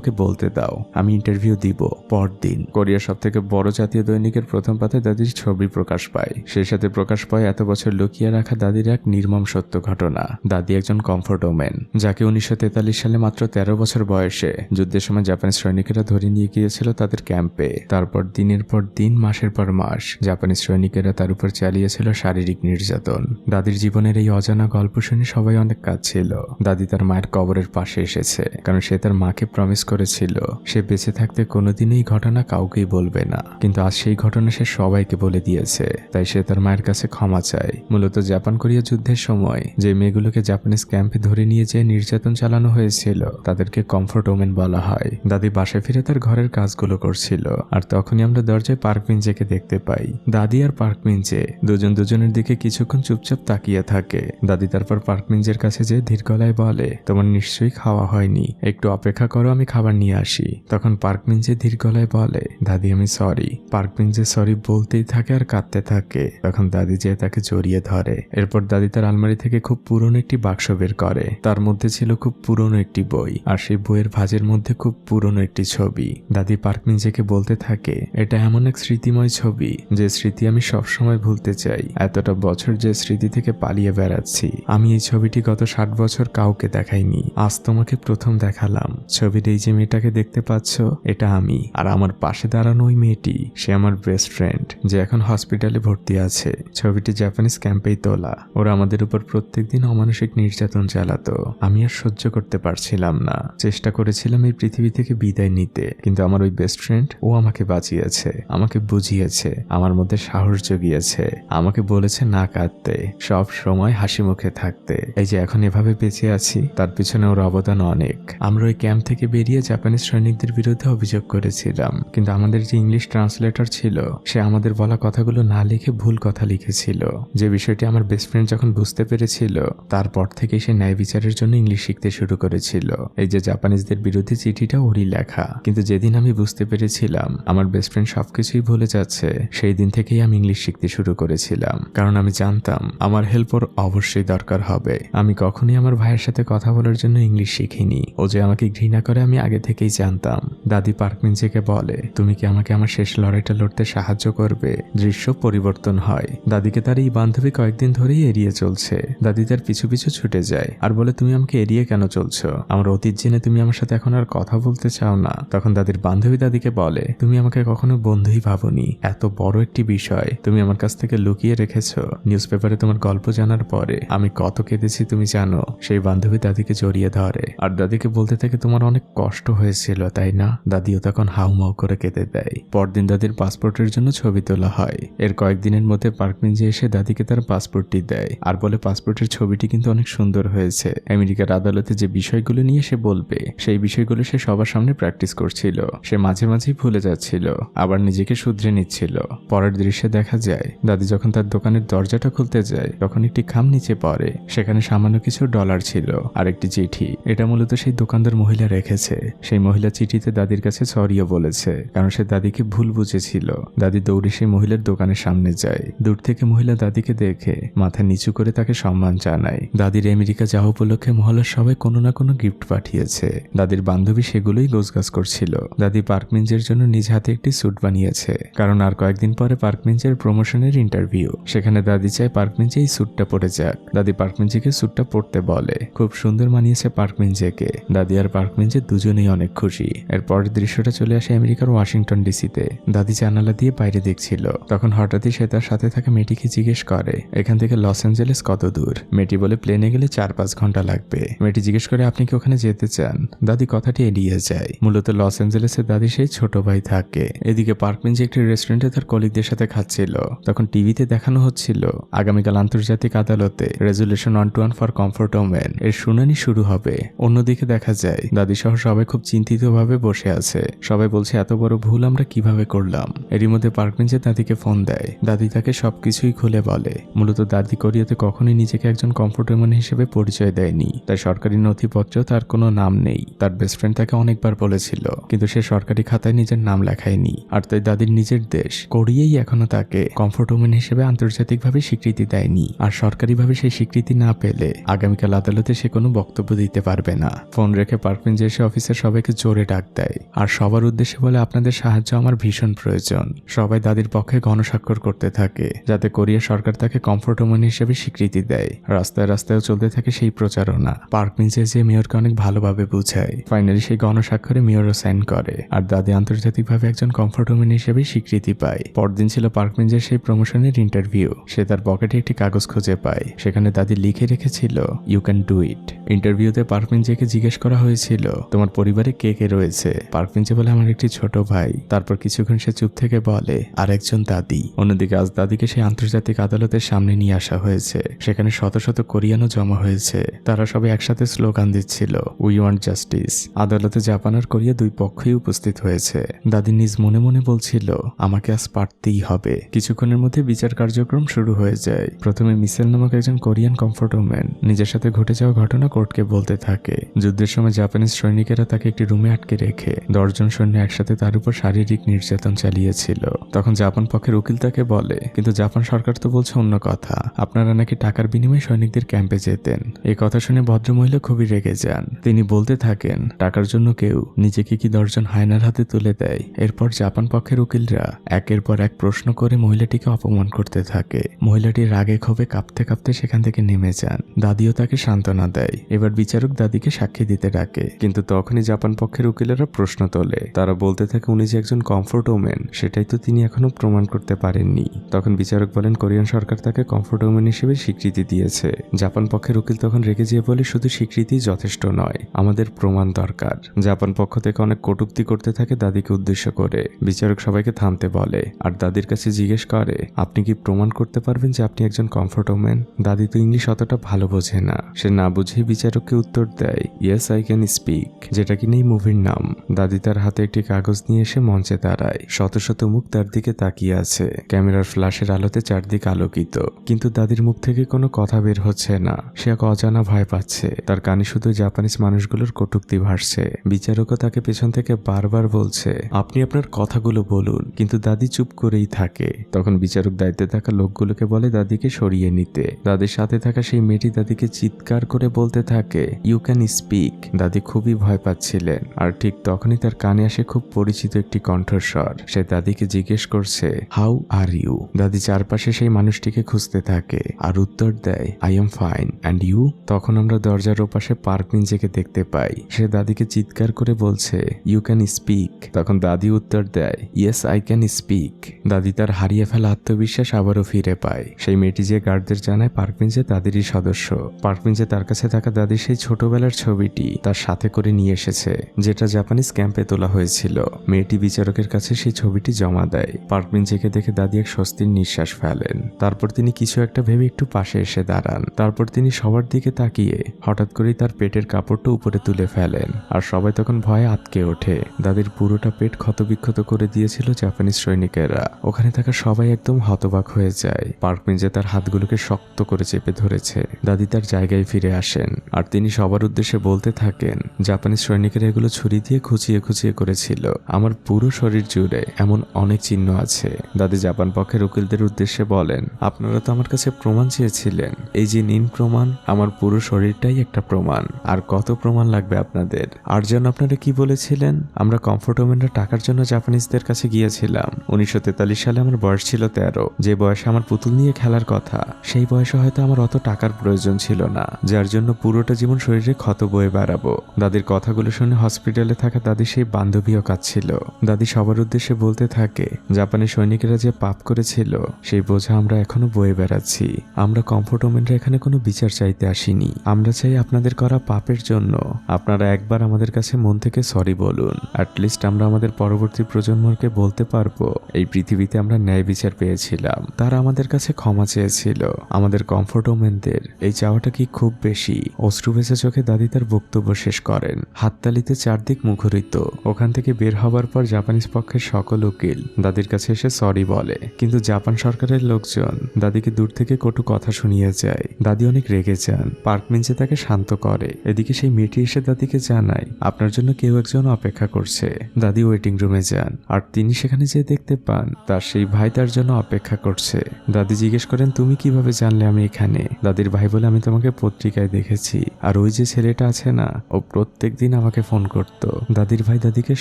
ওকে বলতে দাও, আমি ইন্টারভিউ দিব। পরদিন কোরিয়ার সব থেকে বড় জাতীয় দৈনিকের প্রথম পাতায় দাদির ছবি প্রকাশ পায়। সেই সাথে প্রকাশ পায় এত বছর লুকিয়ে রাখা দাদির এক নির্মম সত্য ঘটনা। দাদি একজন কমফোর্ট ওমেন, যাকে 1943 সালে মাত্র 13 বছর বয়সে যুদ্ধের সময় জাপানি সৈনিকেরা ধরে নিয়ে গিয়েছিল তাদের ক্যাম্পে। তারপর দিনের পর দিন, মাসের পর মাস জাপানি সৈনিকেরা তার উপর চালিয়েছিল শারীরিক নির্যাতন। দাদির জীবনের এই অজানা গল্প শুনে সবাই অনেক কাঁদছিল। দাদি তার মায়ের কবরের পাশে এসেছে, কারণ সে তার মাকে প্রমিস করেছিল সে বেঁচে থাকতে কোনোদিনই এই ঘটনা কাউকেই বলবে না। কিন্তু আজ সেই ঘটনা সে সবাইকে বলে দিয়েছে। তাই সে তার মায়ের কাছে ক্ষমা চায়। মূলত জাপান কোরিয়া যুদ্ধের সময় যে মেয়েগুলোকে জাপানিজ ক্যাম্পে ধরে নিয়ে যেয়ে নির্যাতন চালানো হয়েছিল তাদেরকে কমফোর্ট ওমেন বলা হয়। দাদি বাসায় ফিরে তার ঘরের কাজগুলো করছিল, আর তখনই আমরা দরজায় পার্ক মিনজেকে দেখতে পাই। দাদি আর পার্ক মিনজে দুজন দুজনের দিকে কিছুক্ষণ চুপচাপ তাকিয়ে থাকে। দাদি তারপর পার্ক মিনজের কাছে যেয়ে ধীর গলায় বলে, তোমার নিশ্চয়ই খাওয়া হয়নি, একটু অপেক্ষা করো, আমি খাবার নিয়ে আসি। তখন পার্ক মিনজে ধীর গলায় বলে, দাদি আমি সরি। পার্ক মিনজে সরি বলতেই থাকে আর কাঁদতে থাকে। তখন দাদি যেয়ে তাকে জড়িয়ে ধরে। এরপর দাদি তার আলমারি থেকে খুব পুরনো একটি বাক্স বের করে। তার মধ্যে ছিল খুব পুরনো একটি বই, আর সেই বইয়ের ভাঁজের মধ্যে খুব পুরনো একটি ছবি। দাদি পার্ক মিনজেকে বলতে থাকে, এটা এমন এক স্মৃতিময় ছবি যে স্মৃতি আমি সবসময় ভুলতে চাই। এতটা বছর যে স্মৃতি থেকে পালিয়ে বেড়াচ্ছি। আমি এই ছবিটি গত 60 বছর কাউকে দেখাইনি, আজ তোমাকে প্রথম দেখালাম। ছবির এই যে মেয়েটাকে দেখতে পাচ্ছ, এটা আমি। আর আমার পাশে দাঁড়ানো ওই মেয়েটি, সে আমার বেস্ট ফ্রেন্ড, যে এখন হসপিটালে ভর্তি আছে। ছবিটি জাপানিজ ক্যাম্পেই তোলা। ওরা আমাদের উপর প্রত্যেকদিন অমানসিক নির্যাতন চালাতো। আমি আর সহ্য করতে পারছিলাম না। চেষ্টা করেছিলাম এই পৃথিবী থেকে বিদায় নিতে, কিন্তু আমার ওই বেস্ট ফ্রেন্ড, ও আমাকে বাঁচিয়েছে, আমাকে বুঝিয়েছে, আমার মধ্যে সাহস জুগিয়েছে, আমাকে বলেছে না কাঁদতে, সব সময় হাসি মুখে থাকতে। এই যে এখন এভাবে বেঁচে আছি, তার পিছনে ওর অবদান অনেক। আমরা ওই ক্যাম্প থেকে বেরিয়ে জাপানিজ সৈনিকদের বিরুদ্ধে অভিযোগ করেছিলাম, কিন্তু আমাদের যে ইংলিশ ট্রান্সলেটর ছিল, সে আমাদের বলা কথাগুলো না লিখে ভুল কথা লিখেছিল। যে বিষয়টি আমার বেস্ট ফ্রেন্ড যখন বুঝতে পেরেছিল, তারপর থেকে সে ন্যায় বিচারের জন্য ইংলিশ শিখতে শুরু করেছিল। এই যে জাপানিজদের বিরুদ্ধে চিঠিটা ওরই লেখা। কিন্তু যেদিন আমি বুঝতে পেরেছিলাম আমার বেস্ট ফ্রেন্ড সবকিছুই ভুলে যাচ্ছে, সেই দিন থেকেই আমি ইংলিশ শিখতে শুরু করেছিলাম। কারণ আমি জানতাম আমার হেল্প ওর অবশ্যই দরকার হবে। আমি কখনোই আমার ভাইয়ের সাথে কথা বলার জন্য ইংলিশ শিখিনি। ও যে আমাকে ঘৃণা করে আমি আগে থেকেই জানতাম। দাদি পার্ক মিনজেকে বলে, তুমি কি আমাকে আমার শেষ লড়াইটা লড়তে সাহায্য করবে? দৃশ্য পরিবর্তন হয়। দাদিকে তার এই বান্ধবী কয়েকদিন ধরেই এড়িয়ে চলছে। দাদি তার পিছু পিছু ছুটে যায় আর বলে, তুমি আমাকে এড়িয়ে কেন চলছো? আমার অতীত জেনে তুমি আমার সাথে এখন আর কথা বলতে চাও না? তখন দাদির বান্ধবী দাদিকে বলে, তুমি আমাকে কখনো বন্ধুই ভাবনি। এত বড় একটি বিষয় তুমি আমার কাছ থেকে লুকিয়ে রেখেছো। নিউজ পেপারে তোমার গল্প জানার পরে আমি কত কেঁদেছি তুমি জানো? সেই বান্ধবী দাদিকে জড়িয়ে ধরে আর দাদিকে বলতে থাকে, তোমার অনেক কষ্ট হয়েছিল তাই না? দাদিও তখন হাউমাউ করে কেঁদে দেয়। পরদিন দাদির পাসপোর্টের জন্য ছবি তোলা হয়। এর কয়েকদিনের মধ্যে পার্ক মিনজে এসে দাদিকে তার পাসপোর্টটি দেয় আর বলে, পাসপোর্টের ছবিটি কিন্তু অনেক সুন্দর হয়েছে। আমেরিকার আদালতে যে বিষয়গুলো নিয়ে সে বলবে, সেই বিষয়গুলো সে সবার সামনে প্র্যাকটিস করছিল। সে মাঝে মাঝেই ভুলে যাচ্ছিল, আবার নিজেকে শুধরে নিচ্ছিল। পরের দৃশ্যে দেখা যায় দাদি যখন তার দোকানের দরজাটা খুলতে যায়, তখন একটি খাম নিচে পড়ে। সেখানে সামান্য কিছু ডলার ছিল আর একটি চিঠি। এটা মূলত সেই দোকানদার মহিলা রেখেছে। সেই মহিলা চিঠিতে দাদির কাছে সরিও বলেছে, কারণ সে দাদিকে ভুল বুঝেছিল। দাদি দৌড়ে সেই মহিলার দোকানের সামনে যায়। দূর থেকে মহিলা দাদিকে দেখে মাথা নিচু করে তাকে সম্মান জানায়। দাদির আমেরিকা যাওয়া উপলক্ষে মহল্লার সবাই কোনো না কোনো গিফট পাঠিয়েছে। দাদির বান্ধবী সেগুলোই গোছগাছ করছিল। দাদি পার্ক মিনজের জন্য নিজ হাতে একটি স্যুট বানিয়েছে, কারণ আর কয়েকদিন পরে পার্ক মিনজের প্রমোশনের ইন্টারভিউ। সেখানে দাদি চায় পার্ক মিনজে এই স্যুটটা পরে যাক। দাদি পার্ক মিনজেকে স্যুটটা পরতে বলে। খুব সুন্দর মানিয়েছে পার্ক মিনজেকে। দাদি আর পার্ক মিনজে দুজনেই অনেক খুশি। এর পরের দৃশ্যটা চলে আসে আমেরিকার ওয়াশিংটন ডিসিতে। দাদি জানালা দিয়ে বাইরে দেখছিল। তখন হঠাৎই সে তার সাথে থাকা মেয়েটিকে জিজ্ঞেস করে, এখান থেকে লস অ্যাঞ্জেলেস কত দূর? মেয়েটি বলে, প্লেনে গেলে 4-5 ঘন্টা লাগবে। মেয়েটি জিজ্ঞেস করে, আপনি কি ওখানে যেতে চান? দাদি কথাটি এড়িয়ে যায়। মূলত লস অ্যাঞ্জেলেসে দাদি সেই ছোট ভাই থাকে। এদিকে পার্ক মিনজে একটি রেস্টুরেন্টে তার কলিগদের সাথে খাচ্ছিল। তখন টিভিতে দেখানো হচ্ছিল আগামীকাল আন্তর্জাতিক আদালতে রেজুলেশন 121 ফর কমফোর্ট ওমেন এর শুনানি শুরু হবে। অন্যদিকে দেখা যায় দাদি সহ সবাই খুব চিন্তিতভাবে বসে আছে। সবাই বলছে এত বড় ভুল আমরা কিভাবে করলাম। এরই মধ্যে পার্ক বেঞ্চে দাদিকে ফোন দেয়। দাদি তাকে সবকিছুই খুলে বলে। মূলত দাদি কোরিয়াতে কখনোই নিজেকে একজন কমফোর্ট ওমেন হিসেবে পরিচয় দেয়নি। তার সরকারি নথিপত্র তার কোনো নাম নেই। তার বেস্ট ফ্রেন্ড তাকে অনেকবার বলেছিল, কিন্তু সে সরকারি খাতায় নিজের নাম লেখায়নি। আর তাই দাদির নিজের দেশ কোরিয়াই এখনো তাকে কমফোর্ট ওমেন হিসেবে আন্তর্জাতিকভাবে স্বীকৃতি দেয়নি। আর সরকারিভাবে সেই স্বীকৃতি না পেলে আগামীকাল আদালতে সে কোনো বক্তব্য দিতে পারবে না। ফোন রেখে পার্ক বেঞ্চে এসে অফিসের সবাইকে জোরে ডাক দেয় আর সবার উদ্দেশ্যে বলে, আপনাদের সাহায্য আমার ভীষণ প্রয়োজন। সবাই দাদির পক্ষে গণস্বাক্ষর করতে থাকে যাতে কোরিয়া সরকার তাকে কমফোর্ট ওমেন হিসেবে স্বীকৃতি দেয়। রাস্তায় রাস্তায়ও চলতে থাকে সেই প্রচারণা। পার্ক বেঞ্চে যে মেয়রকে অনেক ভালোভাবে বুঝায়। ফাইনালি সেই গণস্বাক্ষরে মেয়রও সাইন করে আর দাদি আন্তর্জাতিকভাবে একজন কমফোর্ট ওমেন হিসেবে স্বীকৃতি পায়। পরদিন ছিল পার্ক বেঞ্চের সেই প্রমোশনের ইন্টারভিউ। সে তার পকেটে একটি কাগজ খুঁজে পায়। সেখানে দাদি লিখে রেখেছিল, ইউ ক্যান ডু ইট। ইন্টারভিউতে পার্ক বেঞ্চেকে জিজ্ঞেস করা হয়েছিল, তোমার পরিবারে কে কে রয়েছে? পার্ক বেঞ্চে বলে, আমার একটি ছোট ভাই। তারপর কিছুক্ষণ সে চুপ থেকে বলে, আর একজন দাদি। অন্যদিকে আজ দাদিকে সেই আন্তর্জাতিক আদালতের সামনে নিয়ে আসা হয়েছে। সেখানে শত শত কোরিয়ানও জমা হয়েছে। তারা সবাই একসাথে স্লোগান দিচ্ছিল, উই ওয়ান্ট জাস্টিস। আদালতে জাপান আর কোরিয়া দুই পক্ষই উপস্থিত হয়েছে। দাদি নিজ মনে মনে বলছিল, আমাকে আজ পারতেই হবে। কিছুক্ষণের মধ্যে বিচার কার্যক্রম শুরু হয়ে যায়। প্রথমে মিসেল নামক একজন কোরিয়ান কমফোর্ট ওমেন নিজের সাথে ঘটে যাওয়া ঘটনা কোর্টকে বলতে থাকে। যুদ্ধের সময় জাপানিজ সৈনিকেরা তাকে একটি রুমে আটকে রেখে 10 জন সৈন্য একসাথে তার উপর শারীরিক নির্যাতন চালিয়েছিল। তখন জাপান পক্ষের উকিল তাকে বলে, কিন্তু জাপান সরকার তো বলছে অন্য কথা। আপনারা নাকি টাকার বিনিময়ে সৈনিকদের ক্যাম্পে যেতেন। এই কথা শুনে ভদ্রমহিলা খুবই রেগে যান। তিনি বলতে থাকেন, টাকার জন্য কেউ নিজেকে কি 10 জন হায়নার হাতে তুলে দেয়? এরপর জাপান পক্ষের উকিলরা একের পর এক প্রশ্ন করে মহিলাটিকে অপমান করতে থাকে। মহিলাটি রাগে ক্ষোভে কাঁপতে কাঁপতে সেখান থেকে নেমে যান। দাদিও তাকে সান্ত্বনা দেয়। এবার বিচারক দাদিকে সাক্ষী দিতে ডাকে, কিন্তু তখনই জাপান পক্ষের উকিলেরা প্রশ্ন তোলে। তারা বলতে থাকে, উনি যে একজন কমফোর্ট ওমেন সেটাই তো তিনি এখনো প্রমাণ করতে পারেননি। তখন বিচারক বলেন, কোরিয়ান সরকার তাকে কমফোর্ট ওমেন হিসেবে স্বীকৃতি দিয়েছে। জাপান পক্ষের উকিল তখন রেগে যেয়ে বলে, শুধু স্বীকৃতি যথেষ্ট নয়, আমাদের প্রমাণ দরকার। জাপান পক্ষ থেকে অনেক কটূক্তি করতে থাকে দাদিকে উদ্দেশ্য করে। বিচারক সবাইকে থামতে বলে আর দাদির কাছে জিজ্ঞেস করে, আপনি কি প্রমাণ করতে পারবেন যে আপনি একজন কমফোর্ট ওমেন? দাদি তো ইংলিশ অতটা ভালো বোঝে না। সে না বুঝেই বিচারককে উত্তর দেয়, ইয়েস আই ক্যান স্পিক, যেটা কিনা এই মুভির নাম। দাদি তার হাতে একটি কাগজ নিয়ে এসে মঞ্চে দাঁড়ায়। শত শত মুখ তার দিকে তাকিয়ে আছে। ক্যামেরার ফ্ল্যাশের আলোতে চারদিক আলোকিত, কিন্তু দাদির মুখ থেকে কোনো কথা বের হচ্ছে না। সে এক অজানা ভয় পাচ্ছে। তার কানে শুধু জাপানিজ মানুষগুলোর কটূক্তি ভাসছে। বিচারকও তাকে পেছন থেকে বারবার বলছে, আপনি আপনার কথাগুলো বলুন, কিন্তু দাদি চুপ করেই থাকে। তখন বিচারক দায়িত্বে থাকা লোকগুলোকে বলে দাদিকে সরিয়ে নিতে। দাদির সাথে থাকা সেই মেয়েটি দাদিকে চিৎকার করে বলতে থাকে, ইউ ক্যান স্পিক। দাদি খুবই ভয় পাচ্ছিলেন। আর ঠিক তখনই তার কানে আসে খুব পরিচিত একটি কণ্ঠস্বর। সে দাদিকে জিজ্ঞেস করছে, হাউ আর ইউ? দাদি চারপাশে সেই মানুষটিকে খুঁজতে থাকে আর উত্তর দেয়, I am fine and you? তখন আমরা দরজার ওপাশে পার্ক বেঞ্চেকে দেখতে পাই। সে দাদিকে চিৎকার করে বলছে, ইউ ক্যান স্পিক। তখন দাদি উত্তর দেয়, ইয়েস আই ক্যান স্পিক। দাদি তার হারিয়ে ফেলা আত্মবিশ্বাস আবারও ফিরে পায়। সেই মেয়েটি যে গার্ডদের জানায় পার্ক বেঞ্চে দাদিরই সদস্য। পার্ক বেঞ্চে তার কাছে থাকা দাদির সেই ছোটবেলার ছবিটি তার সাথে করে নিয়ে এসেছে, যেটা জাপানিজ ক্যাম্পে তোলা হয়েছিল। মেয়েটি বিচারকের কাছে সেই ছবিটি জমা দেয়। পার্ক বেঞ্চেকে দেখে দাদি এক স্বস্তির নিঃশ্বাস ফেলেন। তারপর তিনি কিছু একটা ভেবে একটু পাশে এসে দাঁড়ান। তারপর তিনি সবার দিকে তাকিয়ে হঠাৎ করেই তার পেটের কাপড়টা উপরে তুলে ফেলেন। আর সবাই তখন ভয়ে আটকে ওঠে। দাদির পুরোটা পেট ক্ষতবিক্ষত করে দিয়েছিল জাপানিজ সৈনিকেরা। ওখানে থাকা সবাই একদম হতবাক হয়ে যায়। পার্ক বেঞ্চে তার হাতগুলোকে শক্ত করে চেপে ধরেছে। দাদি তার জায়গায় ফিরে আসেন আর তিনি সবার উদ্দেশ্যে বলতে থাকেন, জাপানিজ সৈনিকেরা এগুলো ছুরি দিয়ে খুঁচিয়ে খুঁচিয়ে করেছিল। আমার পুরো শরীর জুড়ে এমন অনেক চিহ্ন আছে। দাদি জাপান পক্ষের উকিলদের উদ্দেশ্যে বলেন, আপনারা তো আমার কাছে প্রমাণ চেয়েছিলেন, এই যে নিন প্রমাণ। আমার পুরো শরীরটাই একটা প্রমাণ। আর কত প্রমাণ লাগবে আপনাদের? আর যেন আপনারা কি বলেছিলেন, আমরা কমফোর্ট ওমেনরা টাকার জন্য জাপানিজদের কাছে গিয়েছিলাম। 1943 সালে আমার বয়স ছিল 13। যে বয়সে আমার পুতুল নিয়ে খেলার কথা, সেই বয়সে হয়তো আমার অত টাকার প্রয়োজন ছিল না, যার জন্য পুরোটা জীবন শরীরে ক্ষত বয়ে বেড়াবো। দাদির কথাগুলো শুনে হসপিটালে থাকা দাদির সেই বান্ধবীও কাঁদছিল। দাদি সবার উদ্দেশ্যে বলতে থাকে, জাপানি সৈনিকেরা যে পাপ করেছিল সেই বোঝা আমরা এখনো বয়ে বেড়াচ্ছি। আমরা কমফোর্ট ওমেনরা এখানে কোনো বিচার চাইতে আসিনি। আমরা চাই আপনাদের করা পাপের জন্য আপনারা একবার আমাদের কাছে মন থেকে সরি বলুন। অ্যাটলিস্ট আমরা আমাদের পরবর্তী প্রজন্মকে বলতে পারবো, এই পৃথিবীতে আমরা ন্যায় বিচার পেয়েছিলাম। তারা আমাদের কাছে ক্ষমা চেয়েছিল। আমাদের কমফোর্ট ওমেনদের এই চাওয়াটা কি খুব বেশি? অশ্রু ভেজা চোখে দাদি তার বক্তব্য শেষ করেন। হাততালিতে চারদিক মুখরিত। ওখান থেকে বের হবার পর জাপানিজ পক্ষের সকল উকিল দাদির কাছে এসে সরি বলে, কিন্তু জাপান সরকারের লোকজন দাদিকে দূর থেকে কটু কথা শুনিয়ে যায়। দাদি অনেক রেগে যান। পার্ক মিঞ্চে তাকে শান্ত করে। এদিকে সেই মেয়েটি এসে দাদিকে জানায়, আপনার জন্য কেউ একজন অপেক্ষা করছে। দাদি ওয়েটিং রুমে যান, আর তিনি সেখানে যেয়ে দেখতে পান তার সেই ভাই তার জন্য অপেক্ষা করছে। দাদি জিজ্ঞেস করেন, তুমি কিভাবে জানলে আমি এখানে? দাদির ভাই বলে, আমি তোমাকে পত্রিকায় দেখেছি, আর ওই যে ছেলেটা আছে না, ও প্রত্যেক দিন আমাকে ফোন করত। দাদির ভাই দাদিকে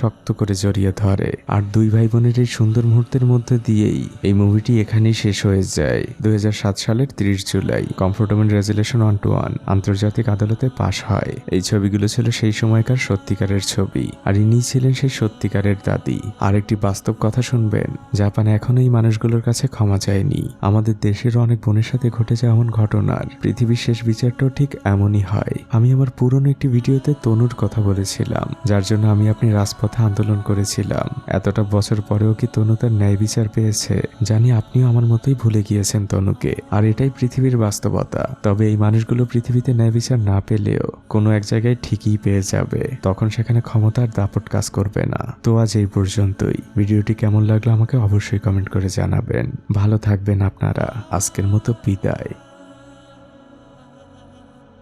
শক্ত করে জড়িয়ে ধরে। আর দুই ভাই বোনের এই সুন্দর মুহূর্তের মধ্যে দিয়েই এই মুভিটি এখানেই শেষ হয়ে যায়। 2007 সালের 30 জুলাই কমফোর্টেবল রেজুলেশন 121 আন্তর্জাতিক আদালতে পাশ হয়। এই ছবিগুলো ছিল সেই সময়কার সত্যিকারের ছবি, আর ইনি ছিলেন সেই সত্যিকারের দাদি। আরেকটি বাস্তব কথা শুনবেন, জাপান এখনো এই মানুষগুলোর কাছে ক্ষমা চায়নি। আমাদের দেশেরও অনেক বোনের সাথে ঘটে যাওয়া এমন ঘটনার পৃথিবীর শেষ বিচারটাও ঠিক এমনই হয়। আমি আমার পুরনো একটি ভিডিওতে তনুর কথা বলেছিলাম, যার জন্য আমি আপনি রাজপথে আন্দোলন করেছিলাম। এতটা বছর পরেও কি তনু তার ন্যায় বিচার পেয়েছে? জানি আপনিও আমার মতোই ভুলে গিয়েছেন তনুকে, আর এটাই পৃথিবীর বাস্তবতা। তবে এই মানুষগুলো পৃথিবীতে ন্যায় বিচার না পেলেও কোনো এক জায়গায় ঠিকই পেয়ে যাবে, তখন সেখানে ক্ষমতার দাপট কাজ করবে না। তো আজ এই পর্যন্তই। ভিডিওটি কেমন লাগলো আমাকে অবশ্যই কমেন্ট করে জানাবেন। ভালো থাকবেন আপনারা। আজকের মতো বিদায়।